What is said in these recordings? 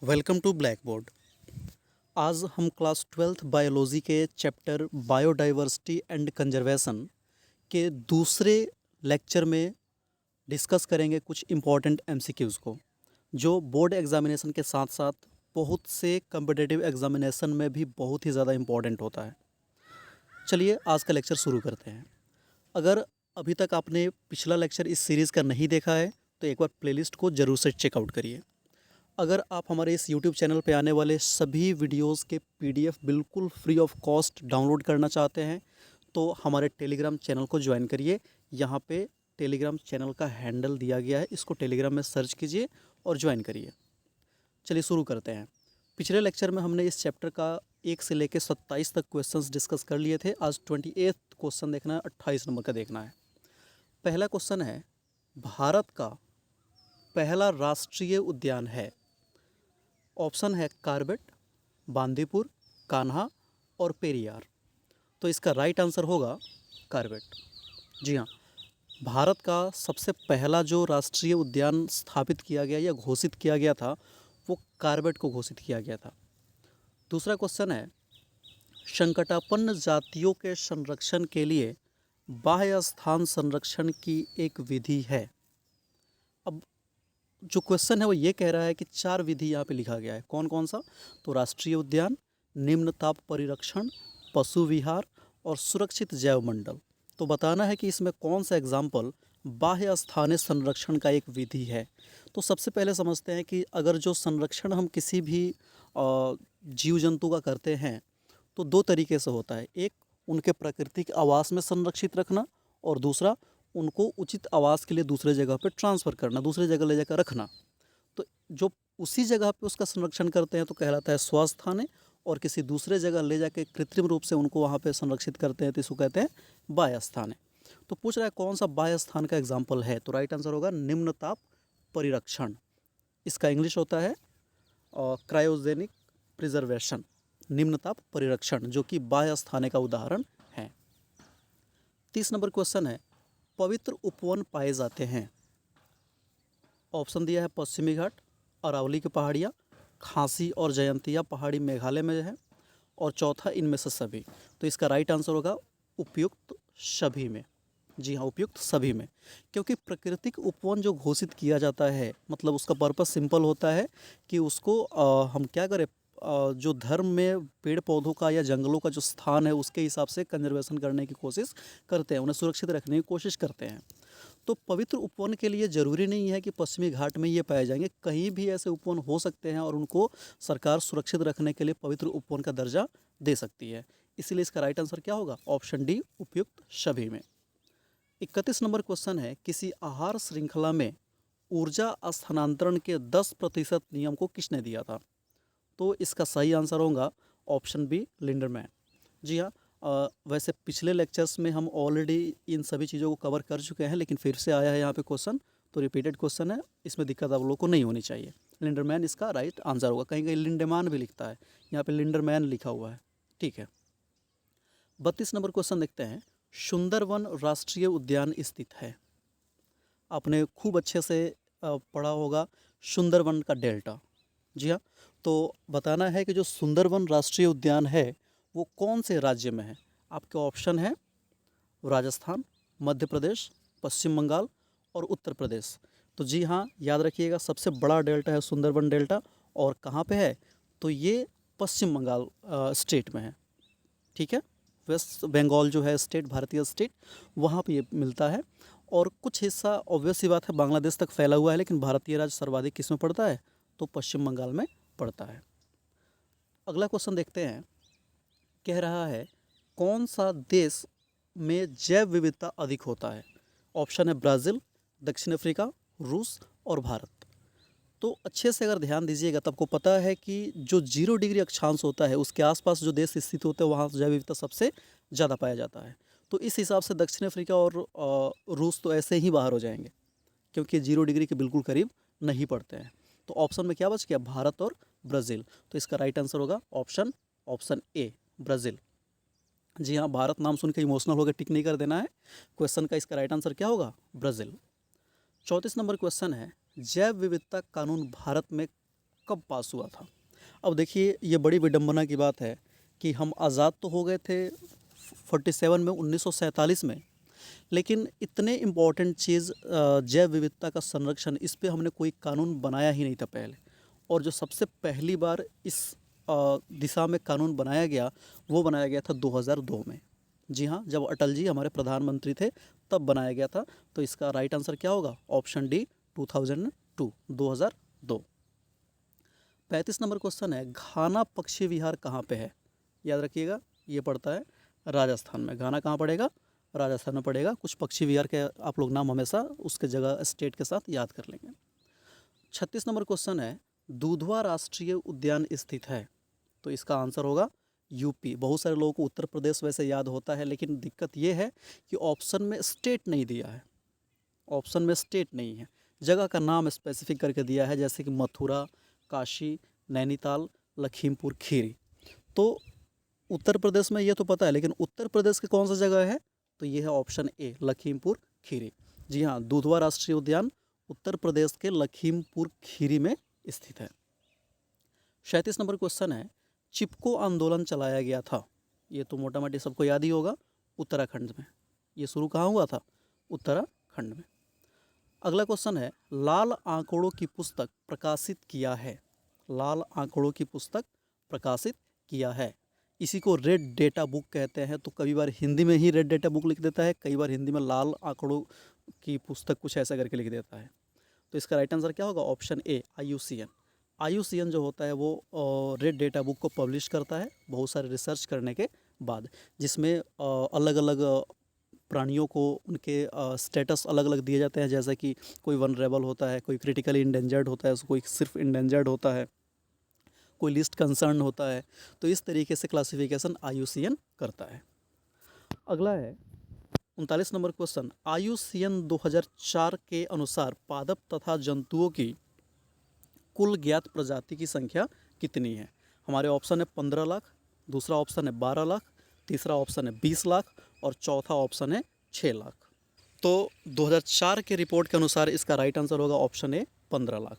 Welcome to black board. आज हम class 12th biology के चैप्टर बायोडाइवर्सिटी एंड कंजर्वेशन के दूसरे लेक्चर में डिस्कस करेंगे कुछ इम्पॉर्टेंट एमसीक्यूज़ को, जो बोर्ड एग्जामिनेशन के साथ साथ बहुत से कम्पिटिटिव एग्जामिनेशन में भी बहुत ही ज़्यादा इम्पॉर्टेंट होता है। चलिए आज का लेक्चर शुरू करते हैं। अगर अभी तक आपने पिछला लेक्चर इस सीरीज़ का नहीं देखा है तो एक बार प्लेलिस्ट को ज़रूर से चेकआउट करिए। अगर आप हमारे इस YouTube चैनल पे आने वाले सभी वीडियोस के PDF बिल्कुल फ्री ऑफ कॉस्ट डाउनलोड करना चाहते हैं तो हमारे टेलीग्राम चैनल को ज्वाइन करिए। यहाँ पे टेलीग्राम चैनल का हैंडल दिया गया है, इसको टेलीग्राम में सर्च कीजिए और ज्वाइन करिए। चलिए शुरू करते हैं। पिछले लेक्चर में हमने इस चैप्टर का 1 से लेकर 27 तक क्वेश्चंस डिस्कस कर लिए थे। आज 28 क्वेश्चन देखना है, 28 नंबर का देखना है। पहला क्वेश्चन है, भारत का पहला राष्ट्रीय उद्यान है। ऑप्शन है कार्बेट, बांदीपुर, कान्हा और पेरियार। तो इसका राइट आंसर होगा कार्बेट। जी हाँ, भारत का सबसे पहला जो राष्ट्रीय उद्यान स्थापित किया गया या घोषित किया गया था वो कार्बेट को घोषित किया गया था। दूसरा क्वेश्चन है, संकटापन्न जातियों के संरक्षण के लिए बाह्य स्थान संरक्षण की एक विधि है। अब जो क्वेश्चन है वो ये कह रहा है कि 4 विधि यहाँ पे लिखा गया है। कौन कौन सा? तो राष्ट्रीय उद्यान, निम्न ताप परिरक्षण, पशु विहार और सुरक्षित जैव मंडल। तो बताना है कि इसमें कौन सा एग्जाम्पल बाह्य स्थानीय संरक्षण का एक विधि है। तो सबसे पहले समझते हैं कि अगर जो संरक्षण हम किसी भी जीव जंतु का करते हैं तो 2 तरीके से होता है। एक, उनके प्राकृतिक आवास में संरक्षित रखना, और दूसरा, उनको उचित आवास के लिए दूसरे जगह पे ट्रांसफ़र करना, दूसरे जगह ले जाकर रखना। तो जो उसी जगह पे उसका संरक्षण करते हैं तो कहलाता है स्वस्थाने, और किसी दूसरे जगह ले जाके कृत्रिम रूप से उनको वहाँ पे संरक्षित करते हैं तो इसको कहते हैं बाह्य स्थाने। तो पूछ रहा है कौन सा बाह्य स्थान का एग्जाम्पल है, तो राइट आंसर होगा निम्न ताप परिरक्षण। इसका इंग्लिश होता है क्रायोजेनिक प्रिजर्वेशन, निम्न ताप परिरक्षण, जो कि बाह्य स्थाने का उदाहरण है। 30 नंबर क्वेश्चन है, पवित्र उपवन पाए जाते हैं। ऑप्शन दिया है पश्चिमी घाट, अरावली की पहाड़ियाँ, खांसी और जयंतिया पहाड़ी मेघालय में है, और चौथा इनमें से सभी। तो इसका राइट आंसर होगा उपयुक्त सभी में। जी हाँ, उपयुक्त सभी में, क्योंकि प्राकृतिक उपवन जो घोषित किया जाता है मतलब उसका पर्पस सिंपल होता है कि उसको हम क्या करें, जो धर्म में पेड़ पौधों का या जंगलों का जो स्थान है उसके हिसाब से कंजर्वेशन करने की कोशिश करते हैं, उन्हें सुरक्षित रखने की कोशिश करते हैं। तो पवित्र उपवन के लिए ज़रूरी नहीं है कि पश्चिमी घाट में ये पाए जाएंगे, कहीं भी ऐसे उपवन हो सकते हैं और उनको सरकार सुरक्षित रखने के लिए पवित्र उपवन का दर्जा दे सकती है। इसीलिए इसका राइट आंसर क्या होगा? ऑप्शन डी, उपयुक्त सभी में। 31 नंबर क्वेश्चन है, किसी आहार श्रृंखला में ऊर्जा स्थानांतरण के 10% नियम को किसने दिया था? तो इसका सही आंसर होगा ऑप्शन बी, लिंडरमैन। जी हाँ, वैसे पिछले लेक्चर्स में हम ऑलरेडी इन सभी चीज़ों को कवर कर चुके हैं, लेकिन फिर से आया है यहाँ पे क्वेश्चन, तो रिपीटेड क्वेश्चन है, इसमें दिक्कत आप लोगों को नहीं होनी चाहिए। लिंडरमैन इसका राइट आंसर होगा। कहीं कहीं लिंडेमान भी लिखता है, यहाँ पे लिंडरमैन लिखा हुआ है। ठीक है, 32 नंबर क्वेश्चन देखते हैं, सुंदरवन राष्ट्रीय उद्यान स्थित है। आपने खूब अच्छे से पढ़ा होगा सुंदरवन का डेल्टा। जी हाँ, तो बताना है कि जो सुंदरवन राष्ट्रीय उद्यान है वो कौन से राज्य में है। आपके ऑप्शन है राजस्थान, मध्य प्रदेश, पश्चिम बंगाल और उत्तर प्रदेश। तो जी हाँ, याद रखिएगा सबसे बड़ा डेल्टा है सुंदरवन डेल्टा, और कहाँ पे है? तो ये पश्चिम बंगाल स्टेट में है। ठीक है, वेस्ट बंगाल जो है स्टेट, भारतीय स्टेट, वहाँ पे ये मिलता है। और कुछ हिस्सा ऑब्वियस सी बात है बांग्लादेश तक फैला हुआ है, लेकिन भारतीय राज्य सर्वाधिक किस में पड़ता है? तो पश्चिम बंगाल में पड़ता है। अगला क्वेश्चन देखते हैं, कह रहा है कौन सा देश में जैव विविधता अधिक होता है? ऑप्शन है ब्राज़ील, दक्षिण अफ्रीका, रूस और भारत। तो अच्छे से अगर ध्यान दीजिएगा तो आपको पता है कि जो 0 डिग्री अक्षांश होता है उसके आसपास जो देश स्थित होते हैं वहाँ जैव विविधता सबसे ज़्यादा पाया जाता है। तो इस हिसाब से दक्षिण अफ्रीका और रूस तो ऐसे ही बाहर हो जाएंगे, क्योंकि 0 डिग्री के बिल्कुल करीब नहीं पड़ते हैं। तो ऑप्शन में क्या बच गया? भारत और ब्राज़ील। तो इसका राइट आंसर होगा ऑप्शन ए, ब्राज़ील। जी हाँ, भारत नाम सुन के इमोशनल होकर टिक नहीं कर देना है। क्वेश्चन का इसका राइट आंसर क्या होगा? ब्राज़ील। 34 नंबर क्वेश्चन है, जैव विविधता कानून भारत में कब पास हुआ था। अब देखिए ये बड़ी विडंबना की बात है कि हम आज़ाद तो हो गए थे 47 में 1947 में, लेकिन इतने इम्पॉर्टेंट चीज़ जैव विविधता का संरक्षण, इस पे हमने कोई कानून बनाया ही नहीं था पहले। और जो सबसे पहली बार इस दिशा में कानून बनाया गया वो बनाया गया था 2002 में। जी हाँ, जब अटल जी हमारे प्रधानमंत्री थे तब बनाया गया था। तो इसका राइट आंसर क्या होगा? Option D 2002, 2002। 35 नंबर क्वेश्चन है, घाना पक्षी विहार कहाँ पे है? याद रखिएगा, ये पड़ता है राजस्थान में। घाना कहाँ पड़ेगा? राजस्थान में पड़ेगा। कुछ पक्षी विहार के आप लोग नाम हमेशा उसके जगह स्टेट के साथ याद कर लेंगे। 36 नंबर क्वेश्चन है, दुधवा राष्ट्रीय उद्यान स्थित है? तो इसका आंसर होगा यूपी। बहुत सारे लोगों को उत्तर प्रदेश वैसे याद होता है, लेकिन दिक्कत ये है कि ऑप्शन में स्टेट नहीं दिया है। ऑप्शन में स्टेट नहीं है, जगह का नाम स्पेसिफिक करके दिया है, जैसे कि मथुरा, काशी, नैनीताल, लखीमपुर खीरी। तो उत्तर प्रदेश में ये तो पता है, लेकिन उत्तर प्रदेश की कौन सा जगह है? तो ये है ऑप्शन ए, लखीमपुर खीरी। जी हाँ, दुधवा राष्ट्रीय उद्यान उत्तर प्रदेश के लखीमपुर खीरी में स्थित है। 37 नंबर क्वेश्चन है, चिपको आंदोलन चलाया गया था? ये तो मोटा मोटी सबको याद ही होगा, उत्तराखंड में। ये शुरू कहाँ हुआ था? उत्तराखंड में। अगला क्वेश्चन है, लाल आंकड़ों की पुस्तक प्रकाशित किया है? लाल आंकड़ों की पुस्तक प्रकाशित किया है, इसी को रेड डेटा बुक कहते हैं। तो कई बार हिंदी में ही रेड डेटा बुक लिख देता है, कई बार हिंदी में लाल आंकड़ों की पुस्तक कुछ ऐसा करके लिख देता है। तो इसका राइट आंसर क्या होगा? Option A, IUCN। IUCN जो होता है वो रेड डेटा बुक को पब्लिश करता है बहुत सारे रिसर्च करने के बाद, जिसमें अलग अलग प्राणियों को उनके स्टेटस अलग अलग दिए जाते हैं, जैसे कि कोई वनरेबल होता है, कोई क्रिटिकली इंडेंजर्ड होता है, कोई सिर्फ इंडेंजर्ड होता है, कोई लिस्ट कंसर्न होता है। तो इस तरीके से क्लासिफिकेशन IUCN करता है। अगला है 39 नंबर क्वेश्चन, IUCN 2004 के अनुसार पादप तथा जंतुओं की कुल ज्ञात प्रजाति की संख्या कितनी है? हमारे ऑप्शन है 15 लाख, दूसरा ऑप्शन है 12 लाख, तीसरा ऑप्शन है 20 लाख और चौथा ऑप्शन है 6 लाख। तो 2004 के रिपोर्ट के अनुसार इसका राइट आंसर होगा ऑप्शन ए, 15 लाख।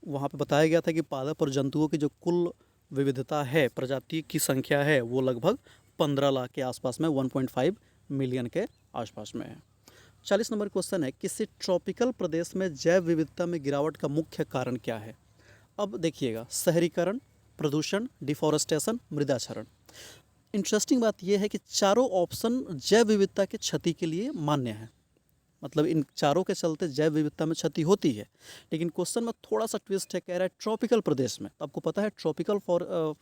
वहाँ पे बताया गया था कि पादप और जंतुओं की जो कुल विविधता है, प्रजाति की संख्या है, वो लगभग 15 लाख के आसपास में, 1.5 मिलियन के आसपास में है। 40 नंबर क्वेश्चन है, किसी ट्रॉपिकल प्रदेश में जैव विविधता में गिरावट का मुख्य कारण क्या है? अब देखिएगा, शहरीकरण, प्रदूषण, डिफॉरेस्टेशन, मृदाक्षरण। इंटरेस्टिंग बात यह है कि चारों ऑप्शन जैव विविधता के क्षति के लिए मान्य है, मतलब इन चारों के चलते जैव विविधता में क्षति होती है। लेकिन क्वेश्चन में थोड़ा सा ट्विस्ट है, कह रहा है ट्रॉपिकल प्रदेश में। तो आपको पता है ट्रॉपिकल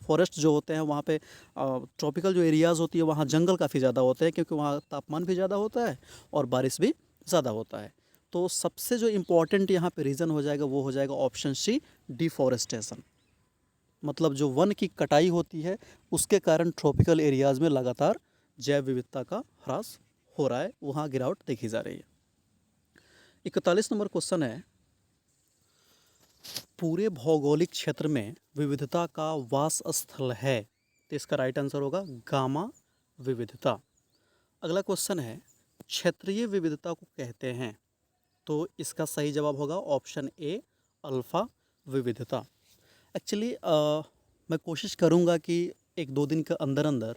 फॉरेस्ट जो होते हैं वहाँ पे, ट्रॉपिकल जो एरियाज़ होती है वहाँ जंगल काफ़ी ज़्यादा होते हैं, क्योंकि वहाँ तापमान भी ज़्यादा होता है और बारिश भी ज़्यादा होता है। तो सबसे जो इम्पोर्टेंट यहाँ पे रीज़न हो जाएगा वो हो जाएगा ऑप्शन सी, डिफॉरेस्टेशन। मतलब जो वन की कटाई होती है उसके कारण ट्रॉपिकल एरियाज़ में लगातार जैव विविधता का ह्रास हो रहा है, वहाँ गिरावट देखी जा रही है। 41 नंबर क्वेश्चन है, पूरे भौगोलिक क्षेत्र में विविधता का वास स्थल है? तो इसका राइट आंसर होगा गामा विविधता। अगला क्वेश्चन है, क्षेत्रीय विविधता को कहते हैं? तो इसका सही जवाब होगा ऑप्शन ए, अल्फ़ा विविधता। एक्चुअली मैं कोशिश करूँगा कि 1-2 दिन के अंदर अंदर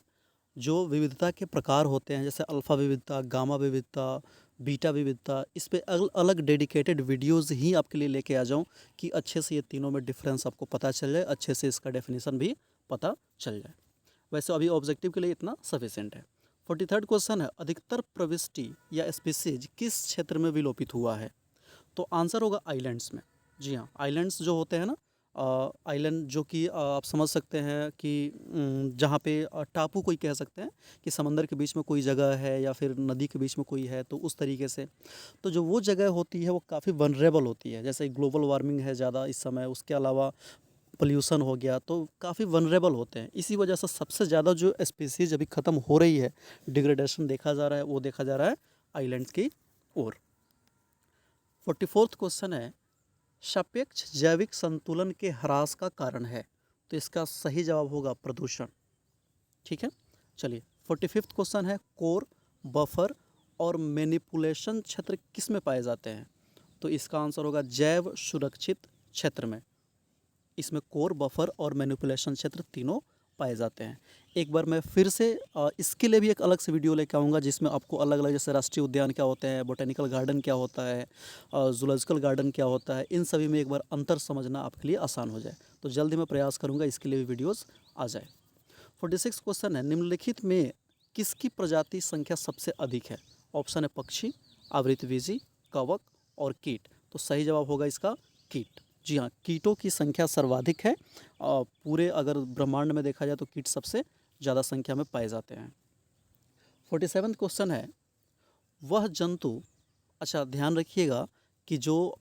जो विविधता के प्रकार होते हैं, जैसे अल्फ़ा विविधता, गामा विविधता, बीटा विविधता, इस पे अलग डेडिकेटेड वीडियोज़ ही आपके लिए लेके आ जाऊँ कि अच्छे से ये तीनों में डिफरेंस आपको पता चल जाए, अच्छे से इसका डेफिनेशन भी पता चल जाए। वैसे अभी ऑब्जेक्टिव के लिए इतना सफिशिएंट है। 43rd क्वेश्चन है, अधिकतर प्रविष्टि या स्पीसीज किस क्षेत्र में विलोपित हुआ है? तो आंसर होगा आइलैंड्स में। जी हाँ, आइलैंड्स जो होते हैं ना, आइलैंड जो कि आप समझ सकते हैं कि जहाँ पे टापू कोई कह सकते हैं कि समंदर के बीच में कोई जगह है या फिर नदी के बीच में कोई है, तो उस तरीके से। तो जो वो जगह होती है वो काफ़ी वनरेबल होती है, जैसे ग्लोबल वार्मिंग है ज़्यादा इस समय, उसके अलावा पोल्यूशन हो गया, तो काफ़ी वनरेबल होते हैं। इसी वजह से सबसे ज़्यादा जो स्पीसीज अभी ख़त्म हो रही है, डिग्रेडेशन देखा जा रहा है, वो देखा जा रहा है आइलैंड्स की ओर। 44th क्वेश्चन है, सापेक्ष जैविक संतुलन के ह्रास का कारण है? तो इसका सही जवाब होगा प्रदूषण। ठीक है, चलिए 45th क्वेश्चन है, कोर, बफर और मैनिपुलेशन क्षेत्र किस में पाए जाते हैं? तो इसका आंसर होगा जैव सुरक्षित क्षेत्र में। इसमें कोर, बफर और मैनिपुलेशन क्षेत्र तीनों पाए जाते हैं। एक बार मैं फिर से इसके लिए भी एक अलग से वीडियो लेकर आऊँगा जिसमें आपको अलग अलग, जैसे राष्ट्रीय उद्यान क्या होते हैं, बोटेनिकल गार्डन क्या होता है, जूलॉजिकल गार्डन क्या होता है, इन सभी में एक बार अंतर समझना आपके लिए आसान हो जाए। तो जल्दी मैं प्रयास करूँगा इसके लिए भी वीडियोज़ आ जाए। 46 क्वेश्चन है, निम्नलिखित में किसकी प्रजाति संख्या सबसे अधिक है? ऑप्शन है पक्षी, आवृतबीजी, कवक और कीट। तो सही जवाब होगा इसका कीट। जी हाँ, कीटों की संख्या सर्वाधिक है। पूरे अगर ब्रह्मांड में देखा जाए तो कीट सबसे ज़्यादा संख्या में पाए जाते हैं। 47 क्वेश्चन है, वह जंतु, अच्छा ध्यान रखिएगा कि जो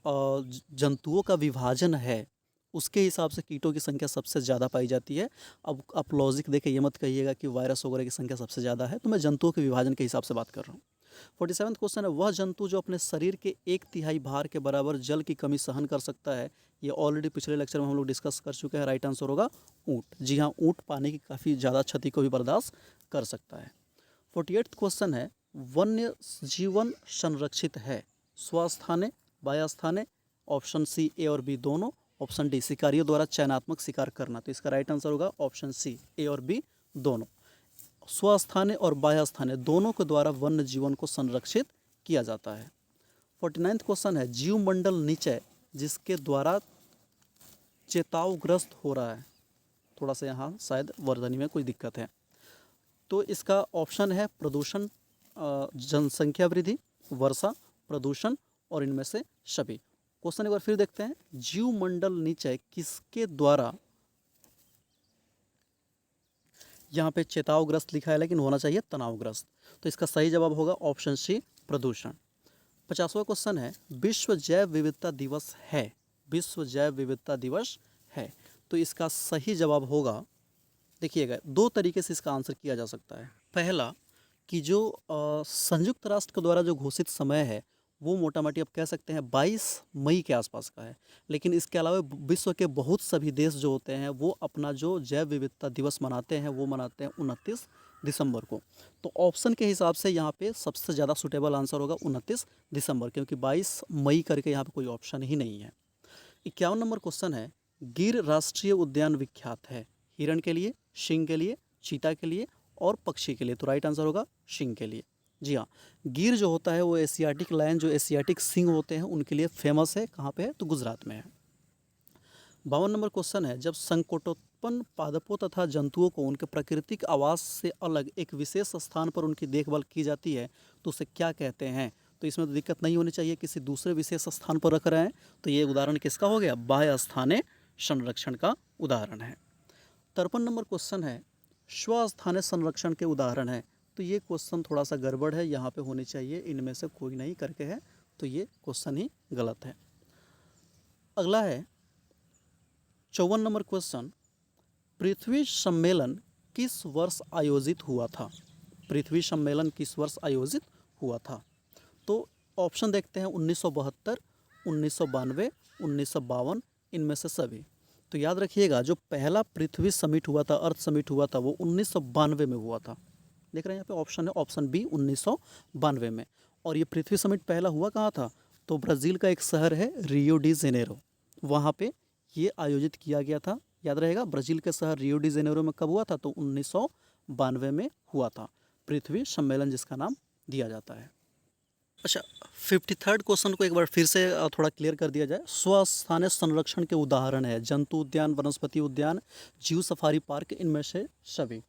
जंतुओं का विभाजन है उसके हिसाब से कीटों की संख्या सबसे ज़्यादा पाई जाती है। अब आप लॉजिक देके ये मत कहिएगा कि वायरस वगैरह की संख्या सबसे ज़्यादा है, तो मैं जंतुओं के विभाजन के हिसाब से बात कर रहा हूँ। 47 क्वेश्चन है, वह जंतु जो अपने शरीर के 1/3 भार के बराबर जल की कमी सहन कर सकता है। ये ऑलरेडी पिछले लेक्चर में हम लोग डिस्कस कर चुके हैं। राइट आंसर होगा ऊँट। जी हाँ, ऊँट पानी की काफ़ी ज़्यादा क्षति को भी बर्दाश्त कर सकता है। 48 क्वेश्चन है, वन्य जीवन संरक्षित है। स्वस्थाने, बाह्यस्थाने, ऑप्शन सी ए और बी दोनों, ऑप्शन डी शिकारियों द्वारा चयनात्मक शिकार करना। तो इसका राइट आंसर होगा ऑप्शन सी ए और बी दोनों। स्वस्थाने और बाह्यस्थाने दोनों के द्वारा वन्य जीवन को संरक्षित किया जाता है। 49 क्वेश्चन है, जीवमंडल नीचे जिसके द्वारा चेतावग्रस्त हो रहा है। थोड़ा सा यहाँ शायद वर्तनी में कोई दिक्कत है। तो इसका ऑप्शन है प्रदूषण, जनसंख्या वृद्धि, वर्षा, प्रदूषण और इनमें से सभी। क्वेश्चन एक बार फिर देखते हैं, जीवमंडल नीचे किसके द्वारा, यहाँ पे चेतावग्रस्त लिखा है लेकिन होना चाहिए तनावग्रस्त। तो इसका सही जवाब होगा ऑप्शन सी प्रदूषण। 50वां क्वेश्चन है, विश्व जैव विविधता दिवस है। विश्व जैव विविधता दिवस है। तो इसका सही जवाब होगा, देखिएगा दो तरीके से इसका आंसर किया जा सकता है। पहला कि जो संयुक्त राष्ट्र के द्वारा जो घोषित समय है वो मोटा मोटी आप कह सकते हैं 22 मई के आसपास का है, लेकिन इसके अलावा विश्व के बहुत सभी देश जो होते हैं वो अपना जो जैव विविधता दिवस मनाते हैं वो मनाते हैं 29 दिसंबर को। तो ऑप्शन के हिसाब से यहाँ पे सबसे ज़्यादा सूटेबल आंसर होगा 29 दिसंबर, क्योंकि 22 मई करके यहाँ पे कोई ऑप्शन ही नहीं है। 51 नंबर क्वेश्चन है, गिर राष्ट्रीय उद्यान विख्यात है हिरण के लिए, सिंह के लिए, चीता के लिए और पक्षी के लिए। तो राइट आंसर होगा सिंह के लिए। जी हाँ, गिर जो होता है वो एशियाटिक लायन, जो एशियाटिक सिंह होते हैं उनके लिए फेमस है। कहाँ पे है? तो गुजरात में है। 52 नंबर क्वेश्चन है, जब संकटोत्पन्न पादपों तथा जंतुओं को उनके प्राकृतिक आवास से अलग एक विशेष स्थान पर उनकी देखभाल की जाती है तो उसे क्या कहते हैं? तो इसमें तो दिक्कत नहीं होनी चाहिए, किसी दूसरे विशेष स्थान पर रख रहे हैं। तो ये उदाहरण किसका हो गया? बाह्य स्थानीय संरक्षण का उदाहरण है। 53 नंबर क्वेश्चन है, स्वस्थानीय संरक्षण के उदाहरण है। तो ये क्वेश्चन थोड़ा सा गड़बड़ है, यहाँ पे होनी चाहिए इनमें से कोई नहीं करके है, तो ये क्वेश्चन ही गलत है। अगला है 54 नंबर क्वेश्चन, पृथ्वी सम्मेलन किस वर्ष आयोजित हुआ था? पृथ्वी सम्मेलन किस वर्ष आयोजित हुआ था? तो ऑप्शन देखते हैं 1972, 1992, 1952, इनमें से सभी। तो याद रखिएगा जो पहला पृथ्वी समिट हुआ था, अर्थ समिट हुआ था, वो 1992 में हुआ था। देख रहे हैं यहाँ पे ऑप्शन है, ऑप्शन बी 1992 में। और ये पृथ्वी समिट पहला हुआ कहाँ था? तो ब्राज़ील का एक शहर है रियो डी जेनेरो, वहाँ पे ये आयोजित किया गया था। याद रहेगा, ब्राज़ील के शहर रियो डी जेनेरो में कब हुआ था? तो 1992 में हुआ था पृथ्वी सम्मेलन, जिसका नाम दिया जाता है। अच्छा, 53rd क्वेश्चन को एक बार फिर से थोड़ा क्लियर कर दिया जाए। स्वस्थानीय संरक्षण के उदाहरण है जंतु उद्यान, वनस्पति उद्यान, जीव सफारी पार्क, इनमें से सभी।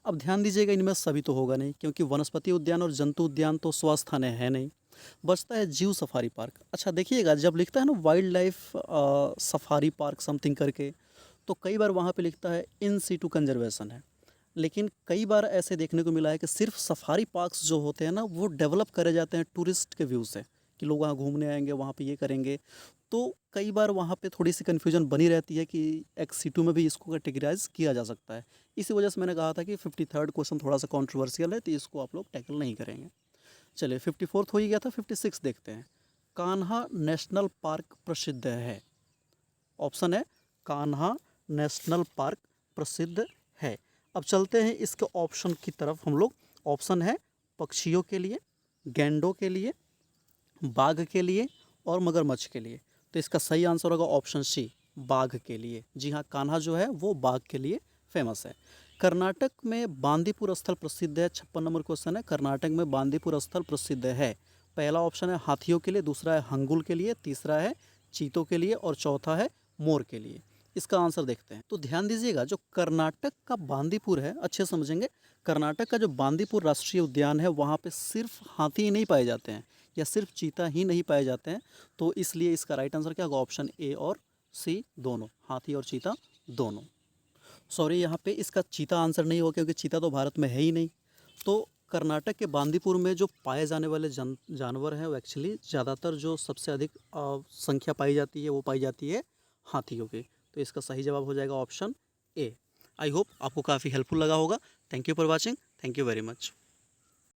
अब ध्यान दीजिएगा, इनमें सभी तो होगा नहीं, क्योंकि वनस्पति उद्यान और जंतु उद्यान तो स्वस्थानीय है नहीं। बचता है जीव सफारी पार्क। अच्छा देखिएगा, जब लिखता है ना wild life safari park something करके, तो कई बार वहाँ पे लिखता है इन सीटू कंजर्वेशन है, लेकिन कई बार ऐसे देखने को मिला है कि सिर्फ सफारी पार्क्स जो होते हैं ना वो डेवलप करे जाते हैं टूरिस्ट के व्यू से, कि लोग वहाँ घूमने आएंगे, वहाँ पे ये करेंगे। तो कई बार वहाँ पे थोड़ी सी कन्फ्यूजन बनी रहती है कि एक्स-C2 में भी इसको कैटेगराइज किया जा सकता है। इसी वजह से मैंने कहा था कि 53rd क्वेश्चन थोड़ा सा कॉन्ट्रोवर्शियल है, तो इसको आप लोग टैकल नहीं करेंगे। चलिए 54th हो ही गया था, 56 देखते हैं। कान्हा नेशनल पार्क प्रसिद्ध है। ऑप्शन है कान्हा नेशनल पार्क प्रसिद्ध है। अब चलते हैं इसके ऑप्शन की तरफ हम लोग। ऑप्शन है पक्षियों के लिए, गैंडों के लिए, बाघ के लिए और मगरमच्छ के लिए। तो इसका सही आंसर होगा ऑप्शन सी, बाघ के लिए। जी हाँ, कान्हा जो है वो बाघ के लिए फेमस है। कर्नाटक में बांदीपुर स्थल प्रसिद्ध है। 56 नंबर क्वेश्चन है, कर्नाटक में बांदीपुर स्थल प्रसिद्ध है। पहला ऑप्शन है हाथियों के लिए, दूसरा है हंगुल के लिए, तीसरा है चीतों के लिए और चौथा है मोर के लिए। इसका आंसर देखते हैं। तो ध्यान दीजिएगा, जो कर्नाटक का बांदीपुर है, अच्छे समझेंगे, कर्नाटक का जो बांदीपुर राष्ट्रीय उद्यान है वहाँ पे सिर्फ हाथी ही नहीं पाए जाते हैं या सिर्फ चीता ही नहीं पाए जाते हैं। तो इसलिए इसका राइट आंसर क्या होगा? ऑप्शन ए और सी दोनों, हाथी और चीता दोनों। सॉरी, यहाँ पे इसका चीता आंसर नहीं होगा क्योंकि चीता तो भारत में है ही नहीं। तो कर्नाटक के बांदीपुर में जो पाए जाने वाले जानवर हैं वो एक्चुअली ज़्यादातर जो सबसे अधिक संख्या पाई जाती है वो पाई जाती है हाथियों की। तो इसका सही जवाब हो जाएगा ऑप्शन ए। आई होप आपको काफ़ी हेल्पफुल लगा होगा। Thank you for watching. Thank you very much.